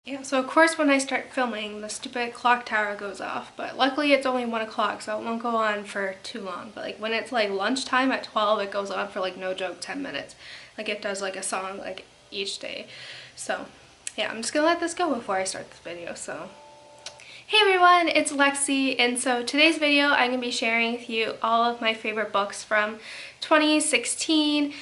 Yeah, so of course when I start filming, the stupid clock tower goes off, but luckily it's only 1 o'clock, so it won't go on for too long. But like when it's like lunchtime at 12, it goes on for like no joke 10 minutes. Like it does like a song like each day. So yeah, I'm just gonna let this go before I start this video, so. Hey everyone, it's Lexi, and so today's video I'm going to be sharing with you all of my favorite books from 2016.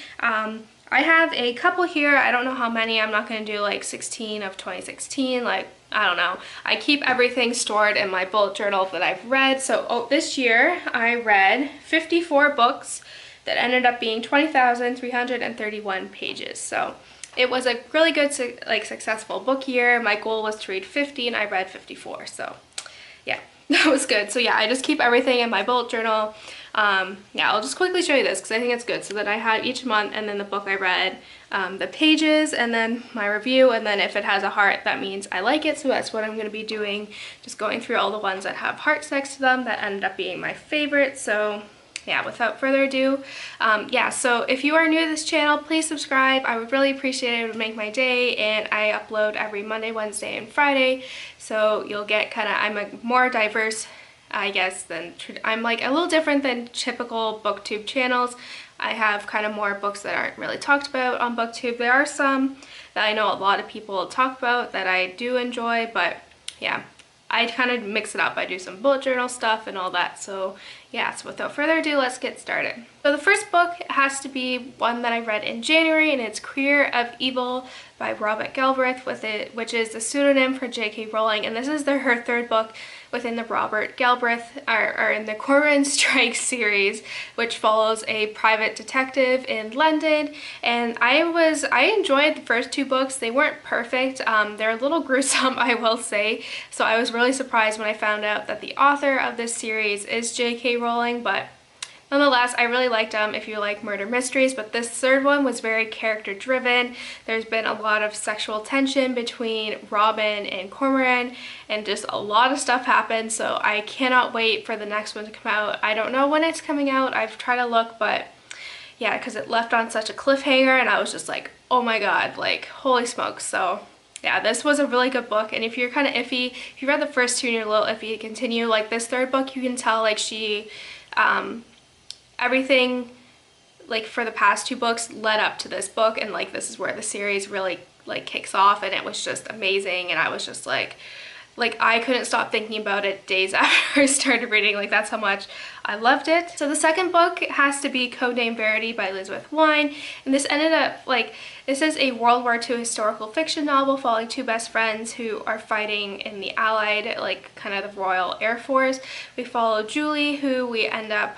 I have a couple here. I don't know how many. I'm not going to do like 16 of 2016. Like, I don't know. I keep everything stored in my bullet journal that I've read. So this year I read 54 books that ended up being 20,331 pages. So it was a really good, successful book year. My goal was to read 50 and I read 54. So yeah, that was good. So yeah, I just keep everything in my bullet journal. Yeah, I'll just quickly show you this because I think it's good. So that I have each month and then the book I read, the pages, and then my review, and then if it has a heart, that means I like it. So that's what I'm going to be doing, just going through all the ones that have hearts next to them that ended up being my favorite. So yeah, without further ado, yeah, so if you are new to this channel, please subscribe. I would really appreciate it. It would make my day, and I upload every Monday, Wednesday, and Friday, so you'll get I'm a more diverse, I guess, than, I'm like a little different than typical booktube channels. I have kind of more books that aren't really talked about on booktube. There are some that I know a lot of people talk about that I do enjoy, but yeah, I kind of mix it up. I do some bullet journal stuff and all that. So yeah, so without further ado, let's get started. So the first book has to be one that I read in January, and it's Career of Evil by Robert Galbraith, which is a pseudonym for J.K. Rowling, and this is her third book within the Robert Galbraith, or in the Cormoran Strike series, which follows a private detective in London. And I enjoyed the first two books. They weren't perfect. They're a little gruesome, I will say. So I was really surprised when I found out that the author of this series is J.K. Rowling, but nonetheless, I really liked them if you like murder mysteries, but this third one was very character driven. There's been a lot of sexual tension between Robin and Cormoran, and just a lot of stuff happened, so I cannot wait for the next one to come out. I don't know when it's coming out. I've tried to look, but yeah, because it left on such a cliffhanger, and I was just like, oh my god, like, holy smokes. So yeah, this was a really good book, and if you're kind of iffy, if you read the first two and you're a little iffy to continue, like this third book, you can tell like she, everything like for the past two books led up to this book, and like this is where the series really like kicks off, and it was just amazing, and I was just like I couldn't stop thinking about it days after I started reading. Like, that's how much I loved it. So the second book has to be Codename Verity by Wein, and this ended up this is a World War II historical fiction novel following two best friends who are fighting in the Allied, like kind of the Royal Air Force. We follow Julie, who we end up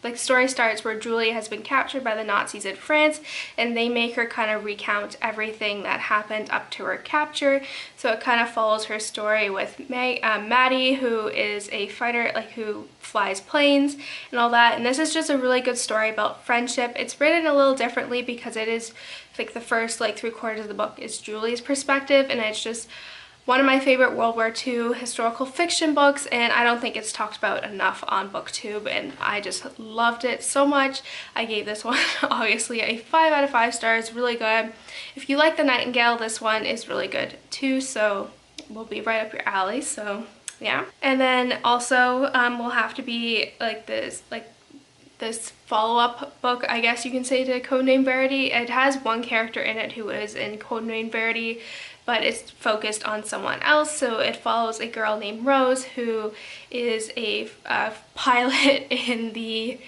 the story starts where Julie has been captured by the Nazis in France, and they make her kind of recount everything that happened up to her capture. So it kind of follows her story with Maddie, who is a fighter, like who flies planes and all that. And this is just a really good story about friendship. It's written a little differently because it is like the first like 3/4 of the book is Julie's perspective, and it's just one of my favorite World War II historical fiction books, and I don't think it's talked about enough on BookTube, and I just loved it so much. I gave this one obviously a 5 out of 5 stars, really good. If you like The Nightingale, this one is really good too, so will be right up your alley, so yeah. And then also will have to be like this follow-up book, I guess you can say, to Codename Verity. It has one character in it who is in Codename Verity, but it's focused on someone else. So it follows a girl named Rose, who is a pilot in the,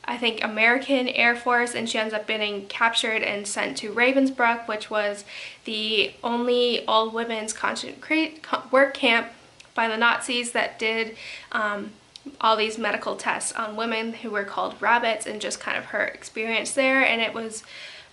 I think, American Air Force, and she ends up being captured and sent to Ravensbrück, which was the only all-women's work camp by the Nazis that did all these medical tests on women who were called rabbits, and just kind of her experience there. And it was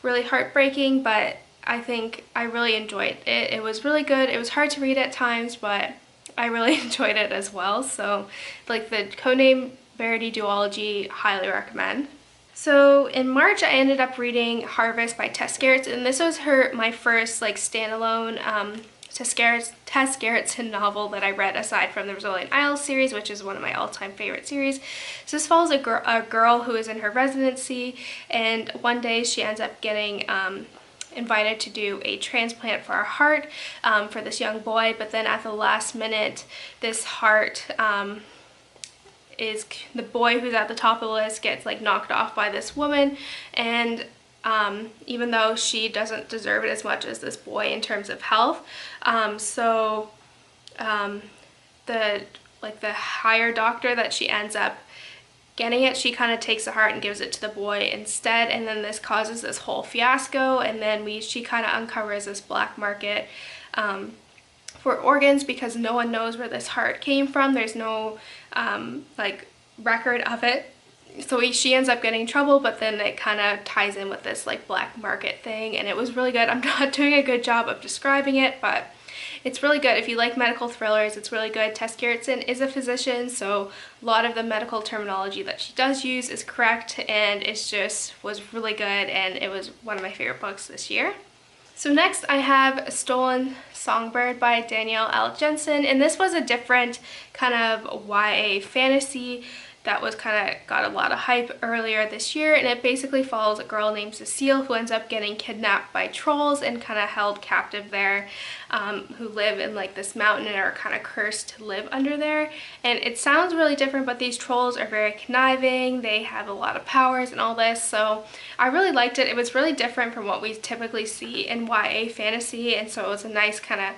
really heartbreaking, but I think I really enjoyed it. It was really good. It was hard to read at times, but I really enjoyed it as well. So like the Codename Verity duology, highly recommend. So in March, I ended up reading Harvest by Tess Gerritsen, and this was my first like standalone Tess Gerritsen novel that I read aside from the Brazilian Isles series, which is one of my all-time favorite series. So this follows a girl who is in her residency, and one day she ends up getting invited to do a transplant for a heart for this young boy, but then at the last minute, this heart is the boy who's at the top of the list gets like knocked off by this woman, and even though she doesn't deserve it as much as this boy in terms of health, the higher doctor that she ends up getting it, she kind of takes the heart and gives it to the boy instead, and then this causes this whole fiasco, and then she kind of uncovers this black market for organs because no one knows where this heart came from. There's no like record of it. So she ends up getting in trouble, but then it kind of ties in with this like black market thing, and it was really good. I'm not doing a good job of describing it, but it's really good. If you like medical thrillers, it's really good. Tess Gerritsen is a physician, so a lot of the medical terminology that she does use is correct, and it was really good, and it was one of my favorite books this year. So next I have Stolen Songbird by Danielle Jenson, and this was a different kind of YA fantasy that was got a lot of hype earlier this year, and it basically follows a girl named Cecile who ends up getting kidnapped by trolls and kind of held captive there, who live in like this mountain and are kind of cursed to live under there. And it sounds really different, but these trolls are very conniving, they have a lot of powers and all this, so I really liked it. It was really different from what we typically see in YA fantasy, and so it was a nice kind of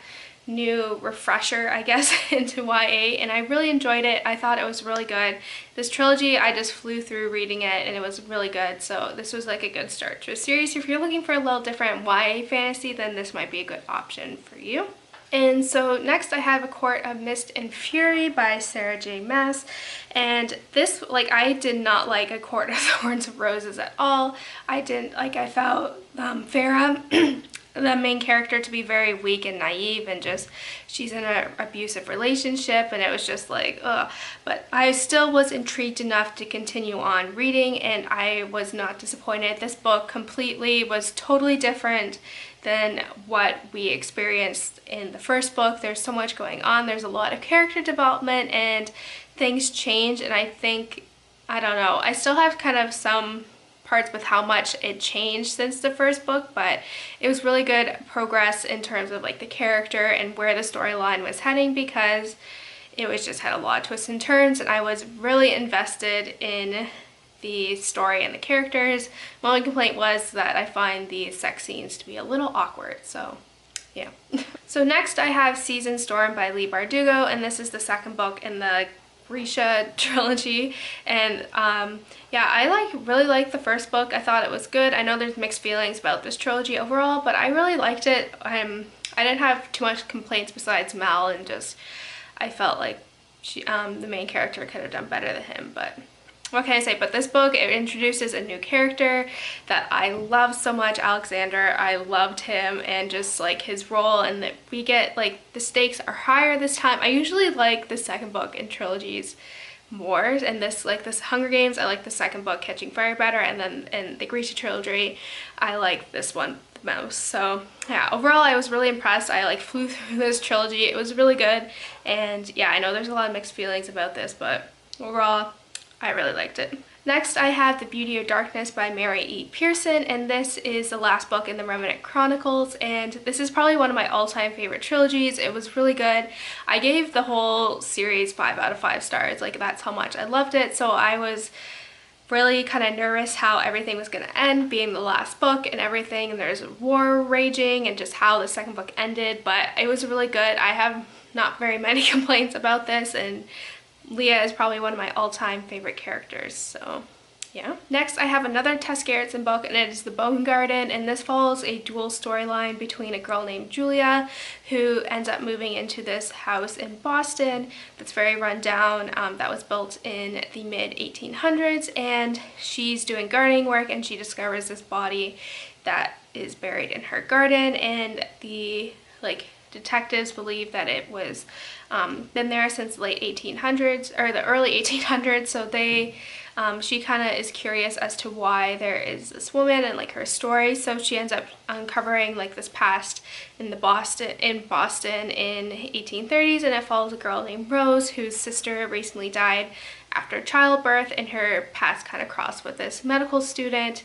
new refresher, I guess, into YA, and I really enjoyed it. I thought it was really good. This trilogy, I just flew through reading it, and it was really good, so this was like a good start to a series. If you're looking for a little different YA fantasy, then this might be a good option for you. And so next I have A Court of Mist and Fury by Sarah J. Maas, and this, like, I did not like A Court of Thorns and Roses at all. I found Farah the main character to be very weak and naive, and just she's in an abusive relationship, and it was just like ugh. But I still was intrigued enough to continue on reading, and I was not disappointed. This book completely was totally different than what we experienced in the first book. There's so much going on, there's a lot of character development, and things change, and I think, I don't know, I still have kind of some parts with how much it changed since the first book, but it was really good progress in terms of like the character and where the storyline was heading, because it was just had a lot of twists and turns, and I was really invested in the story and the characters. My only complaint was that I find the sex scenes to be a little awkward, so yeah. So next I have Season Storm by Leigh Bardugo, and this is the second book in the Grisha trilogy, and yeah, I really liked the first book. I thought it was good. I know there's mixed feelings about this trilogy overall, but I really liked it. I didn't have too much complaints besides Mal, and just I felt like the main character could have done better than him, but what can I say? But this book, it introduces a new character that I love so much, Alexander. I loved him, and just like his role, and that we get like the stakes are higher this time. I usually like the second book in trilogies more, and this Hunger Games, I like the second book, Catching Fire, better, and then in the Grisha trilogy I like this one the most. So yeah, overall I was really impressed. I flew through this trilogy. It was really good, and yeah, I know there's a lot of mixed feelings about this, but overall I really liked it. Next I have The Beauty of Darkness by Mary E. Pearson, and this is the last book in the Revenant Chronicles, and this is probably one of my all-time favorite trilogies. It was really good. I gave the whole series 5 out of 5 stars. Like, that's how much I loved it, so I was really kind of nervous how everything was going to end, being the last book and everything, and there's a war raging, and just how the second book ended, but it was really good. I have not very many complaints about this, and Leah is probably one of my all-time favorite characters, so yeah. Next I have another Tess Gerritsen book, and it is The Bone Garden, and this follows a dual storyline between a girl named Julia who ends up moving into this house in Boston that's very run down, that was built in the mid-1800s, and she's doing gardening work, and she discovers this body that is buried in her garden, and the detectives believe that it was been there since the late 1800s or the early 1800s, so she kind of is curious as to why there is this woman and her story, so she ends up uncovering this past in Boston in 1830s, and it follows a girl named Rose whose sister recently died after childbirth, and her past kind of crossed with this medical student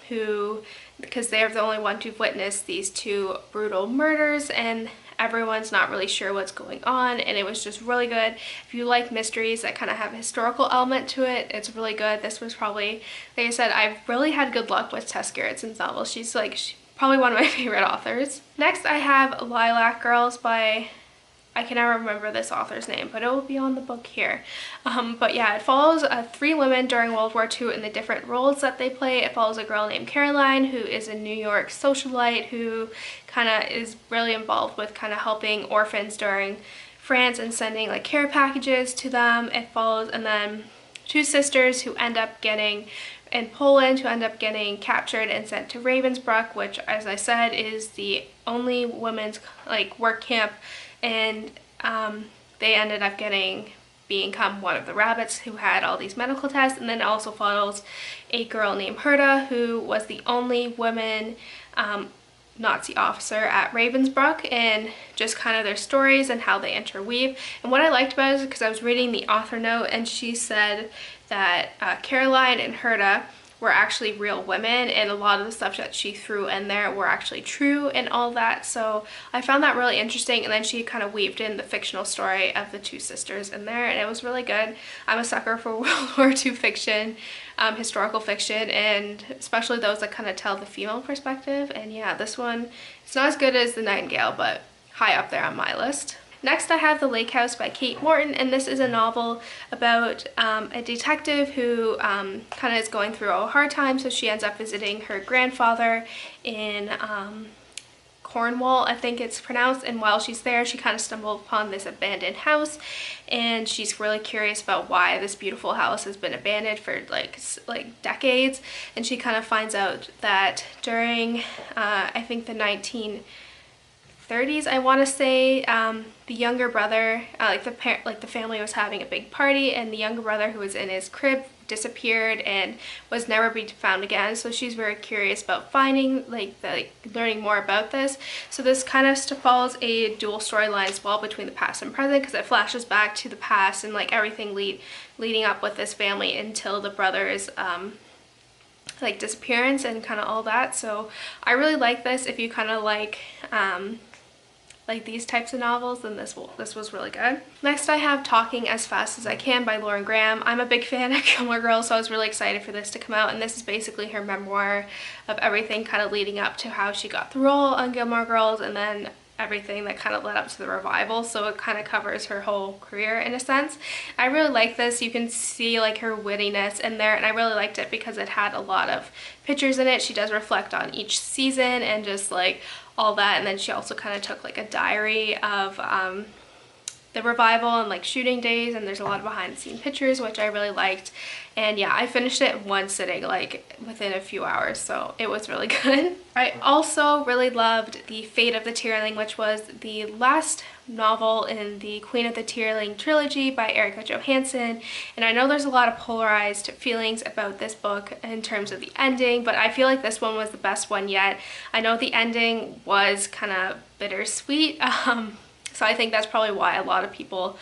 who because they're the only ones who've witnessed these two brutal murders, and everyone's not really sure what's going on, and it was just really good. If you like mysteries that kind of have a historical element to it, it's really good. This was probably, like I said, I've really had good luck with Tess Gerritsen's novels. She's probably one of my favorite authors. Next I have Lilac Girls by, I can never remember this author's name, but it will be on the book here. But yeah, it follows 3 women during World War II and the different roles that they play. It follows a girl named Caroline, who is a New York socialite who kind of is really involved with kind of helping orphans during France and sending like care packages to them. It follows, and then 2 sisters who end up getting in Poland, who end up getting captured and sent to Ravensbrück, which, as I said, is the only women's like work camp, and they ended up become one of the rabbits who had all these medical tests. And then it also follows a girl named Herta, who was the only woman Nazi officer at Ravensbrück, and just kind of their stories and how they interweave. And what I liked about it is because I was reading the author note, and she said that Caroline and Herta were actually real women, and a lot of the stuff that she threw in there were actually true and all that. So I found that really interesting, and then she kind of weaved in the fictional story of the 2 sisters in there, and it was really good. I'm a sucker for World War II fiction, historical fiction, and especially those that kind of tell the female perspective. And yeah, this one, it's not as good as The Nightingale, but high up there on my list. Next I have The Lake House by Kate Morton, and this is a novel about a detective who kind of is going through a hard time, so she ends up visiting her grandfather in Cornwall, I think it's pronounced, and while she's there she kind of stumbled upon this abandoned house, and she's really curious about why this beautiful house has been abandoned for like decades. And she kind of finds out that during I think the 1930s, I want to say, the younger brother, the family was having a big party, and the younger brother, who was in his crib, disappeared and was never be found again. So she's very curious about finding learning more about this. So this kind of follows a dual storyline as well between the past and present, because it flashes back to the past and like everything leading up with this family until the brother's disappearance and kind of all that. So I really like this. If you kind of like these types of novels, then this was really good. Next I have Talking as Fast as I Can by Lauren Graham. I'm a big fan of Gilmore Girls, so I was really excited for this to come out, and this is basically her memoir of everything kind of leading up to how she got the role on Gilmore Girls, and then everything that kind of led up to the revival. So it kind of covers her whole career in a sense. I really like this. You can see like her wittiness in there, and I really liked it because it had a lot of pictures in it. She does reflect on each season and just like all that, and then she also kind of took like a diary of the revival and like shooting days, and there's a lot of behind the scene pictures, which I really liked. And yeah, I finished it in one sitting, like within a few hours, so it was really good. I also really loved The Fate of the Tearling, which was the last novel in the Queen of the Tearling trilogy by Erika Johansen, and I know there's a lot of polarized feelings about this book in terms of the ending, but I feel like this one was the best one yet. I know the ending was kind of bittersweet, so I think that's probably why a lot of people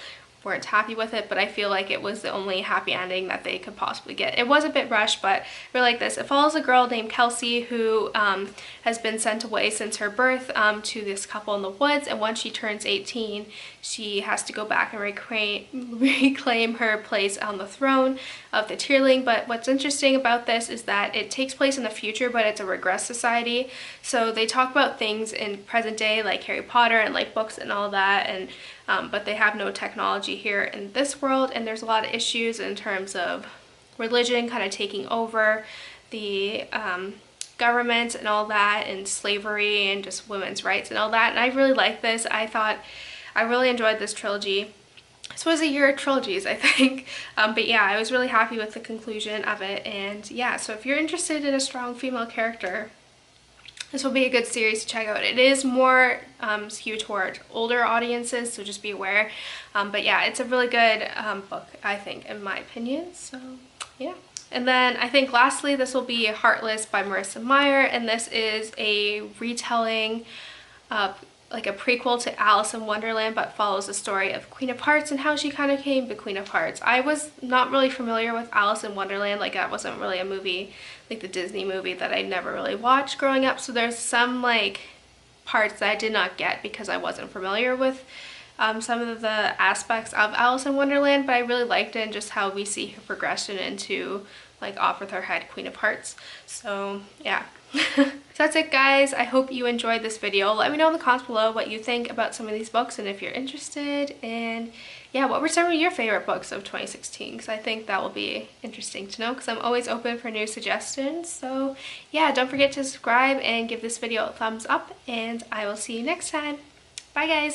weren't happy with it, but I feel like it was the only happy ending that they could possibly get. It was a bit rushed, but I really like this. It follows a girl named Kelsey who has been sent away since her birth to this couple in the woods, and once she turns 18, she has to go back and reclaim her place on the throne of the Tearling. But what's interesting about this is that it takes place in the future, but it's a regress society. So they talk about things in present day like Harry Potter and like books and all that, and but they have no technology here in this world, and there's a lot of issues in terms of religion kind of taking over the government and all that, and slavery and just women's rights and all that. And I really like this. I really enjoyed this trilogy. This was a year of trilogies, I think. But yeah, I was really happy with the conclusion of it. And yeah, so if you're interested in a strong female character, this will be a good series to check out. It is more skewed toward older audiences, so just be aware. But yeah, it's a really good book, I think, in my opinion. So yeah. And then I think lastly, this will be Heartless by Marissa Meyer, and this is a retelling of like a prequel to Alice in Wonderland, but follows the story of Queen of Hearts and how she kind of came to Queen of Hearts. I was not really familiar with Alice in Wonderland, like that wasn't really a movie, like the Disney movie, that I never really watched growing up, so there's some like parts that I did not get because I wasn't familiar with some of the aspects of Alice in Wonderland, but I really liked it and just how we see her progression into like off with her head Queen of Hearts. So yeah. So that's it, guys. I hope you enjoyed this video. Let me know in the comments below what you think about some of these books and if you're interested, and yeah, what were some of your favorite books of 2016, because I think that will be interesting to know, because I'm always open for new suggestions. So yeah, don't forget to subscribe and give this video a thumbs up, and I will see you next time. Bye, guys.